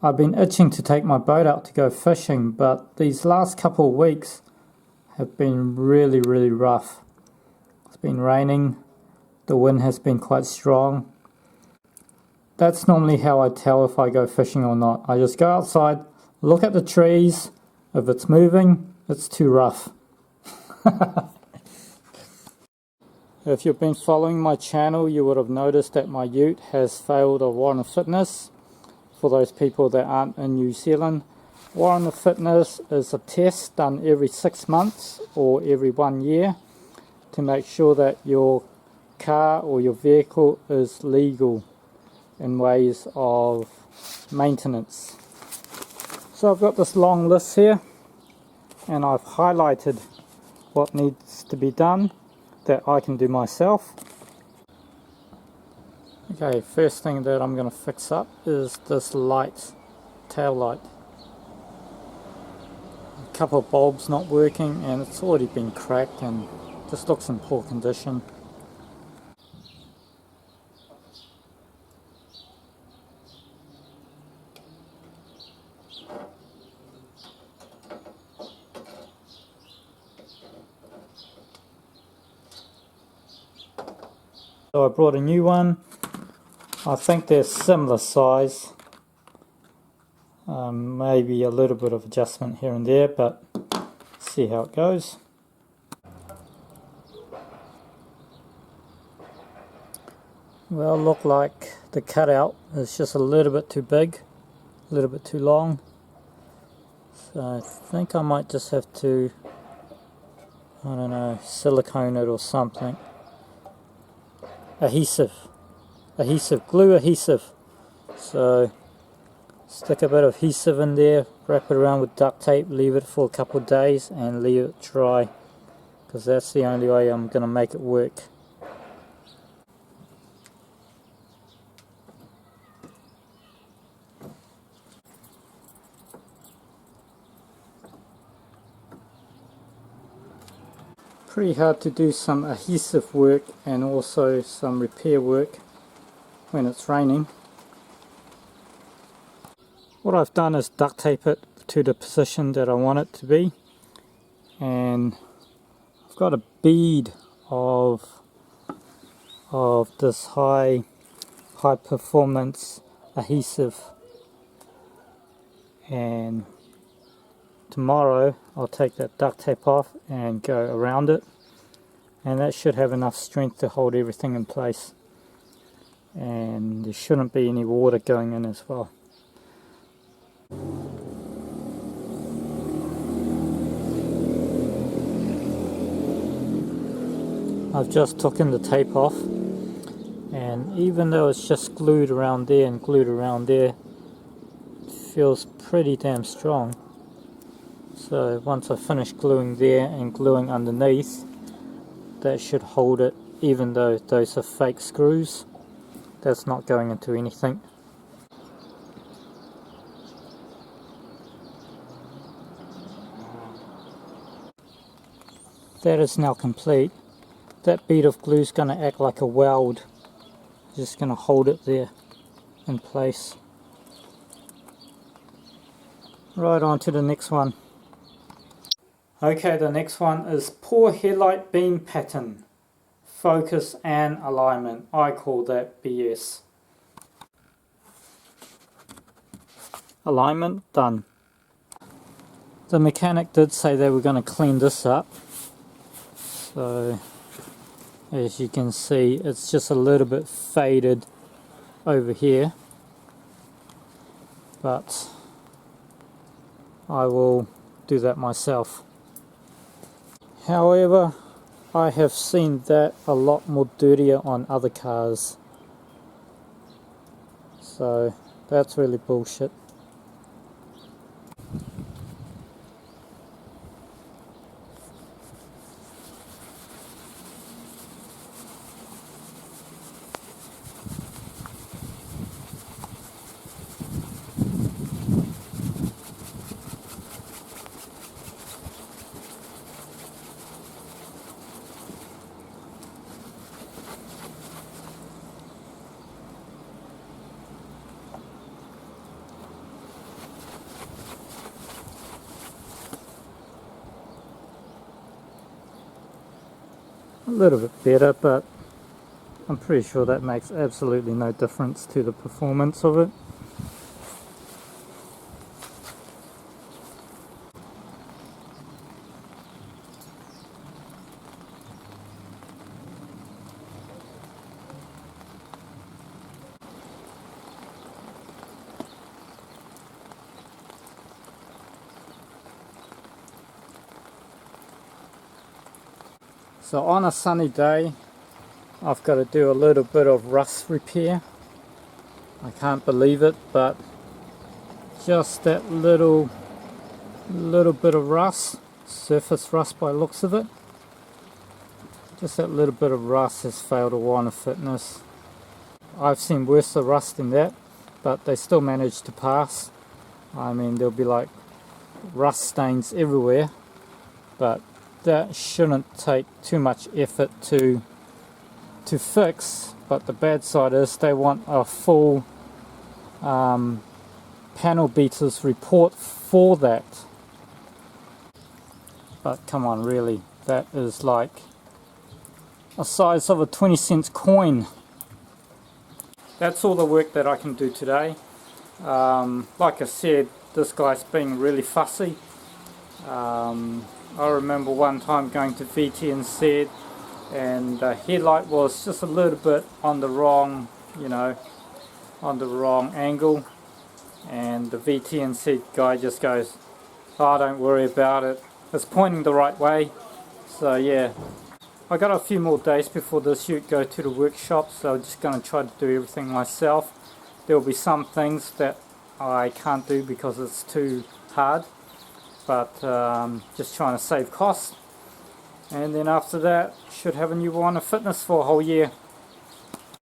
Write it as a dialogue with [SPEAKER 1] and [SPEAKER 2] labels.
[SPEAKER 1] I've been itching to take my boat out to go fishing, but these last couple of weeks have been really rough. It's been raining, the wind has been quite strong. That's normally how I tell if I go fishing or not. I just go outside, look at the trees. If it's moving, it's too rough. If you've been following my channel, you would have noticed that my ute has failed a Warrant of Fitness. For those people that aren't in New Zealand, Warrant of Fitness is a test done every 6 months or every 1 year to make sure that your car or your vehicle is legal in ways of maintenance. So I've got this long list here and I've highlighted what needs to be done that I can do myself. Okay, first thing that I'm going to fix up is this light, tail light. A couple of bulbs not working and it's already been cracked and just looks in poor condition. So I brought a new one. I think they're similar size. Maybe a little bit of adjustment here and there, but see how it goes. Well, look like the cutout is just a little bit too big, a little bit too long. So I think I might just have to, I don't know, silicone it or something. Glue adhesive. So stick a bit of adhesive in there, wrap it around with duct tape, leave it for a couple of days and leave it dry, because that's the only way I'm going to make it work. Pretty hard to do some adhesive work and also some repair work when it's raining. What I've done is duct tape it to the position that I want it to be, and I've got a bead of this high performance adhesive, and tomorrow I'll take that duct tape off and go around it, and that should have enough strength to hold everything in place, and there shouldn't be any water going in as well. I've just taken the tape off, and even though it's just glued around there and glued around there, it feels pretty damn strong. So once I finish gluing there and gluing underneath, that should hold it, even though those are fake screws. That's not going into anything. That is now complete. That bead of glue is going to act like a weld. Just going to hold it there in place. Right on to the next one. Okay, the next one is poor headlight beam pattern, focus and alignment. I call that BS. Alignment done. The mechanic did say they were going to clean this up. So as you can see, it's just a little bit faded over here, but I will do that myself. However, I have seen that a lot more dirtier on other cars, so that's really bullshit. a little bit better, but I'm pretty sure that makes absolutely no difference to the performance of it. So on a sunny day, I've got to do a little bit of rust repair. I can't believe it, but just that little bit of rust, surface rust by the looks of it. Just that little bit of rust has failed a Warrant of Fitness. I've seen worse of rust than that, but they still managed to pass. I mean, there'll be like rust stains everywhere, but that shouldn't take too much effort to fix. But the bad side is they want a full panel beaters report for that. But come on, really, that is like a size of a 20-cent coin. That's all the work that I can do today. Like I said, this guy's being really fussy. I remember one time going to VTNZ and the headlight was just a little bit on the wrong, on the wrong angle, and the VTNZ guy just goes, "Oh, don't worry about it, it's pointing the right way." So yeah, I got a few more days before this ute go to the workshop, so I'm just going to try to do everything myself. There will be some things that I can't do because it's too hard, but just trying to save costs. And then after that, should have a new Warrant of Fitness for a whole year.